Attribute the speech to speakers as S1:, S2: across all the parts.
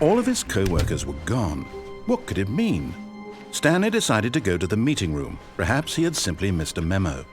S1: All of his co-workers were gone. What could it mean? Stanley decided to go to the meeting room. Perhaps he had simply missed a memo.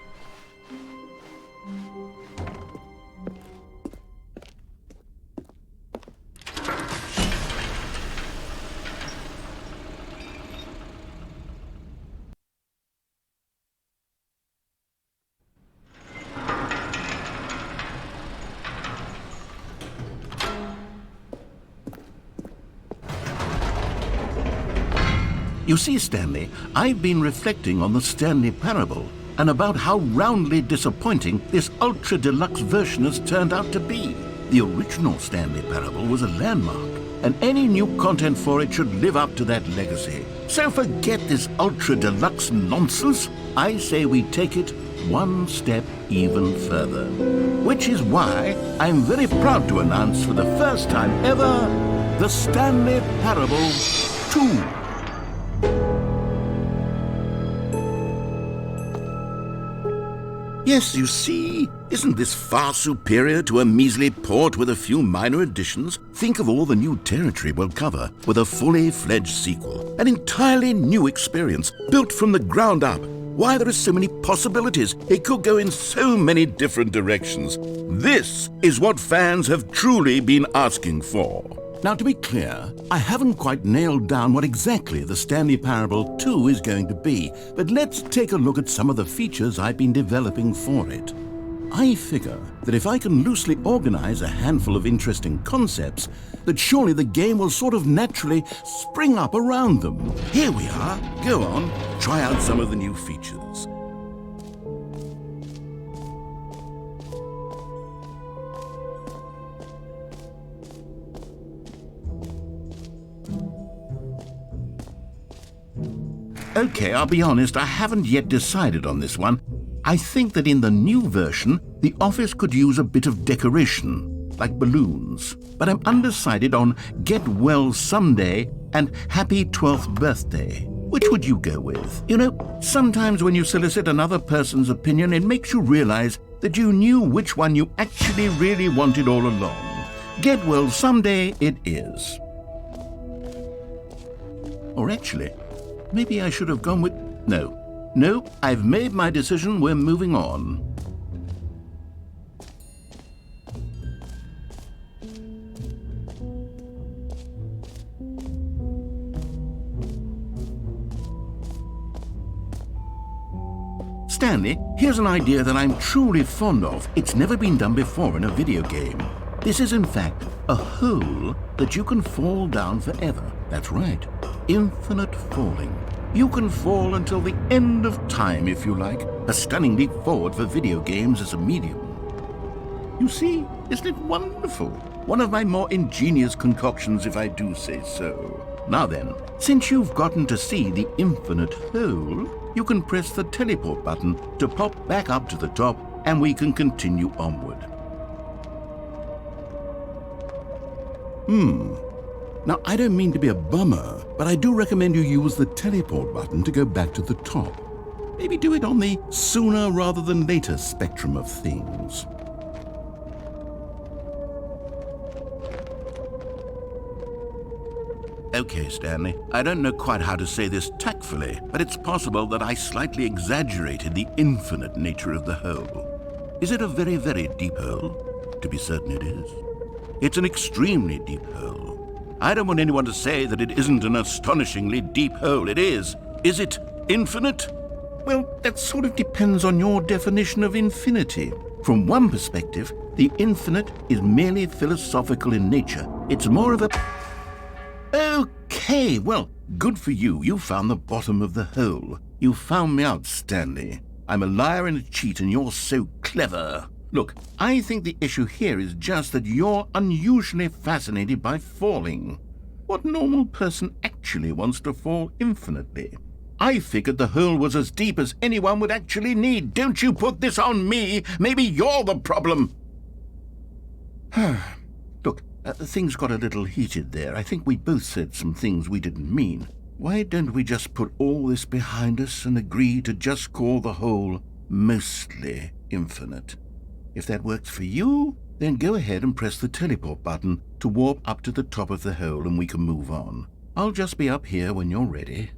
S1: You see, Stanley, I've been reflecting on the Stanley Parable and about how roundly disappointing this ultra-deluxe version has turned out to be. The original Stanley Parable was a landmark, and any new content for it should live up to that legacy. So forget this ultra-deluxe nonsense. I say we take it one step even further. Which is why I'm very proud to announce for the first time ever, the Stanley Parable 2. Yes, you see, isn't this far superior to a measly port with a few minor additions? Think of all the new territory we'll cover with a fully fledged sequel. An entirely new experience, built from the ground up. Why, there are so many possibilities. It could go in so many different directions. This is what fans have truly been asking for. Now, to be clear, I haven't quite nailed down what exactly the Stanley Parable 2 is going to be, but let's take a look at some of the features I've been developing for it. I figure that if I can loosely organize a handful of interesting concepts, that surely the game will sort of naturally spring up around them. Here we are. Go on, try out some of the new features. Okay, I'll be honest, I haven't yet decided on this one. I think that in the new version, the office could use a bit of decoration, like balloons. But I'm undecided on Get Well Someday and Happy 12th Birthday. Which would you go with? You know, sometimes when you solicit another person's opinion, it makes you realize that you knew which one you actually really wanted all along. Get Well Someday it is. Or actually, maybe I should have gone with... No, I've made my decision, we're moving on. Stanley, here's an idea that I'm truly fond of. It's never been done before in a video game. This is in fact a hole that you can fall down forever. That's right, infinite falling. You can fall until the end of time if you like. A stunning leap forward for video games as a medium. You see, isn't it wonderful? One of my more ingenious concoctions, if I do say so. Now then, since you've gotten to see the infinite hole, you can press the teleport button to pop back up to the top and we can continue onward. Now, I don't mean to be a bummer, but I do recommend you use the teleport button to go back to the top. Maybe do it on the sooner rather than later spectrum of things. Okay, Stanley, I don't know quite how to say this tactfully, but it's possible that I slightly exaggerated the infinite nature of the hole. Is it a very, very deep hole? To be certain it is. It's an extremely deep hole. I don't want anyone to say that it isn't an astonishingly deep hole. It is. Is it infinite? Well, that sort of depends on your definition of infinity. From one perspective, the infinite is merely philosophical in nature. It's more of a... Okay, well, good for you. You found the bottom of the hole. You found me out, Stanley. I'm a liar and a cheat, and you're so clever. Look, I think the issue here is just that you're unusually fascinated by falling. What normal person actually wants to fall infinitely? I figured the hole was as deep as anyone would actually need. Don't you put this on me. Maybe you're the problem. Look, things got a little heated there. I think we both said some things we didn't mean. Why don't we just put all this behind us and agree to just call the hole mostly infinite? If that works for you, Then go ahead and press the teleport button to warp up to the top of the hole and we can move on. I'll just be up here when you're ready.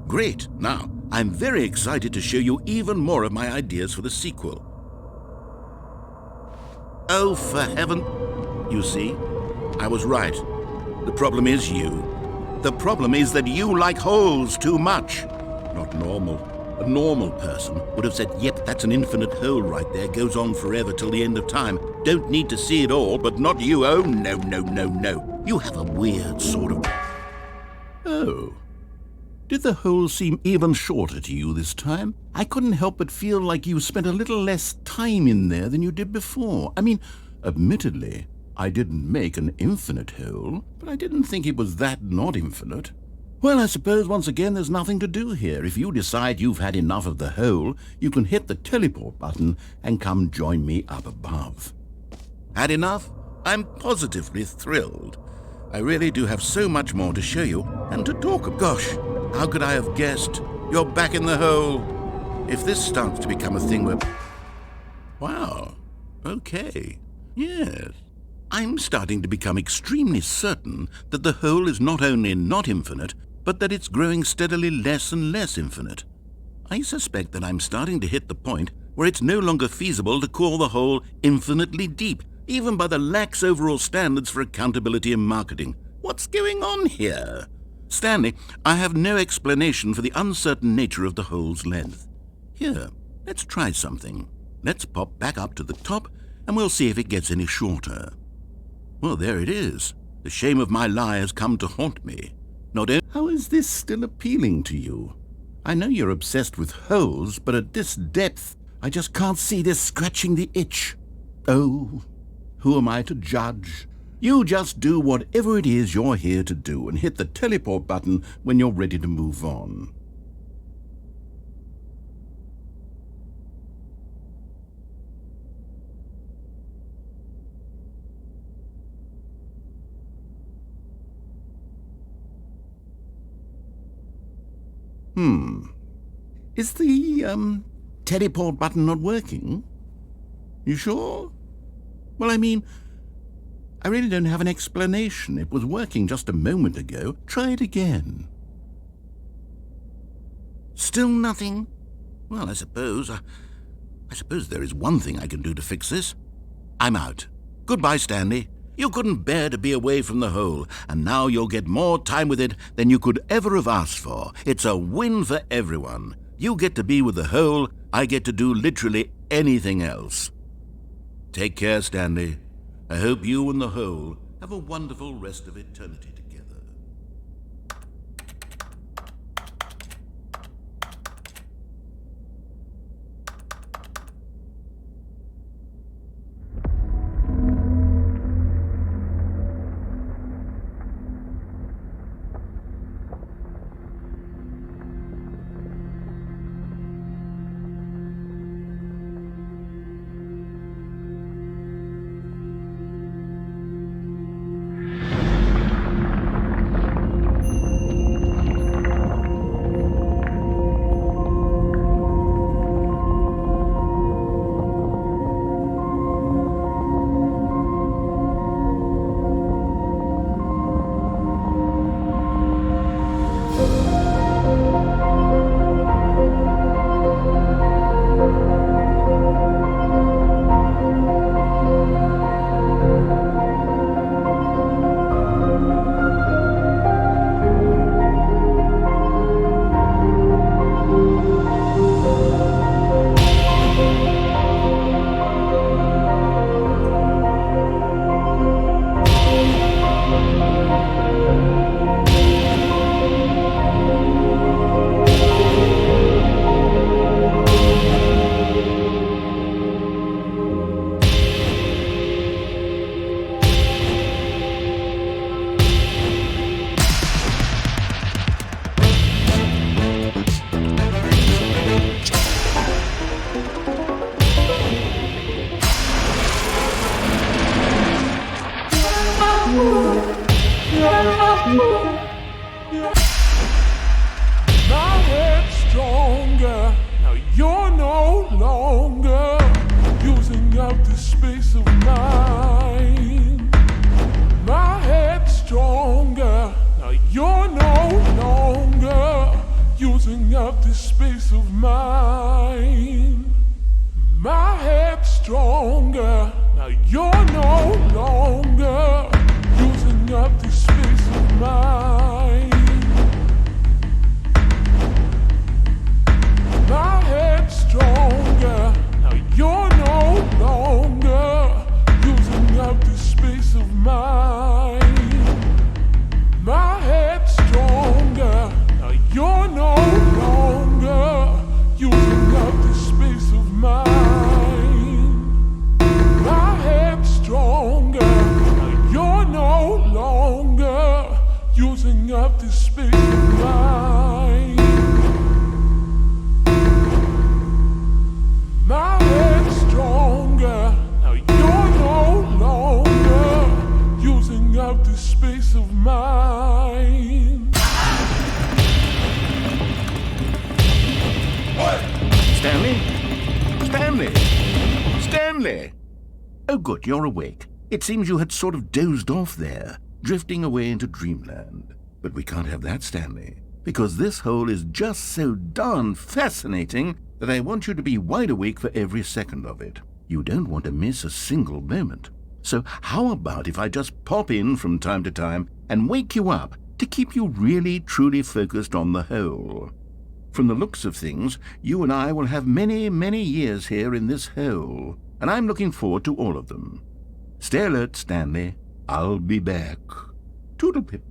S1: Great! Now, I'm very excited to show you even more of my ideas for the sequel. Oh, for heaven! You see, I was right. The problem is you. The problem is that you like holes too much. Not normal. A normal person would have said, yep, that's an infinite hole right there, goes on forever till the end of time. Don't need to see it all, but not you. Oh, no, no, no, no. You have a weird sort of... Oh. Did the hole seem even shorter to you this time? I couldn't help but feel like you spent a little less time in there than you did before. I mean, admittedly, I didn't make an infinite hole, but I didn't think it was that not infinite. Well, I suppose once again there's nothing to do here. If you decide you've had enough of the hole, you can hit the teleport button and come join me up above. Had enough? I'm positively thrilled. I really do have so much more to show you and to talk about. Gosh, how could I have guessed? You're back in the hole. If this starts to become a thing where... Wow. Okay. Yes. I'm starting to become extremely certain that the hole is not only not infinite, but that it's growing steadily less and less infinite. I suspect that I'm starting to hit the point where it's no longer feasible to call the hole infinitely deep, even by the lax overall standards for accountability in marketing. What's going on here? Stanley, I have no explanation for the uncertain nature of the hole's length. Here, let's try something. Let's pop back up to the top, and we'll see if it gets any shorter. Well, there it is. The shame of my lie has come to haunt me. Not only... How is this still appealing to you? I know you're obsessed with holes, but at this depth, I just can't see this scratching the itch. Oh, who am I to judge? You just do whatever it is you're here to do and hit the teleport button when you're ready to move on. Is the, teleport button not working? You sure? Well, I mean, I really don't have an explanation. It was working just a moment ago. Try it again. Still nothing? Well, I suppose there is one thing I can do to fix this. I'm out. Goodbye, Stanley. You couldn't bear to be away from the hole, and now you'll get more time with it than you could ever have asked for. It's a win for everyone. You get to be with the hole, I get to do literally anything else. Take care, Stanley. I hope you and the hole have a wonderful rest of eternity together.
S2: My head's stronger. Now you're no longer using up the space of mine. My head's stronger. Now you're no longer using up the space of mine. My head's stronger. Now you're no longer using up the space of mine. My head's stronger. Now you're no longer using up the space of mine. My head's stronger. Now you're no longer using up the space of mine. My head's stronger. Now you're no longer using up the space of mine. My head's stronger. Now you're no longer using up the space of mine.
S1: Stanley? Stanley? Stanley! Oh, good, you're awake. It seems you had sort of dozed off there, drifting away into dreamland. But we can't have that, Stanley, because this hole is just so darn fascinating that I want you to be wide awake for every second of it. You don't want to miss a single moment. So how about if I just pop in from time to time and wake you up to keep you really, truly focused on the hole? From the looks of things, you and I will have many, many years here in this hole, and I'm looking forward to all of them. Stay alert, Stanley. I'll be back. Toodle-pip.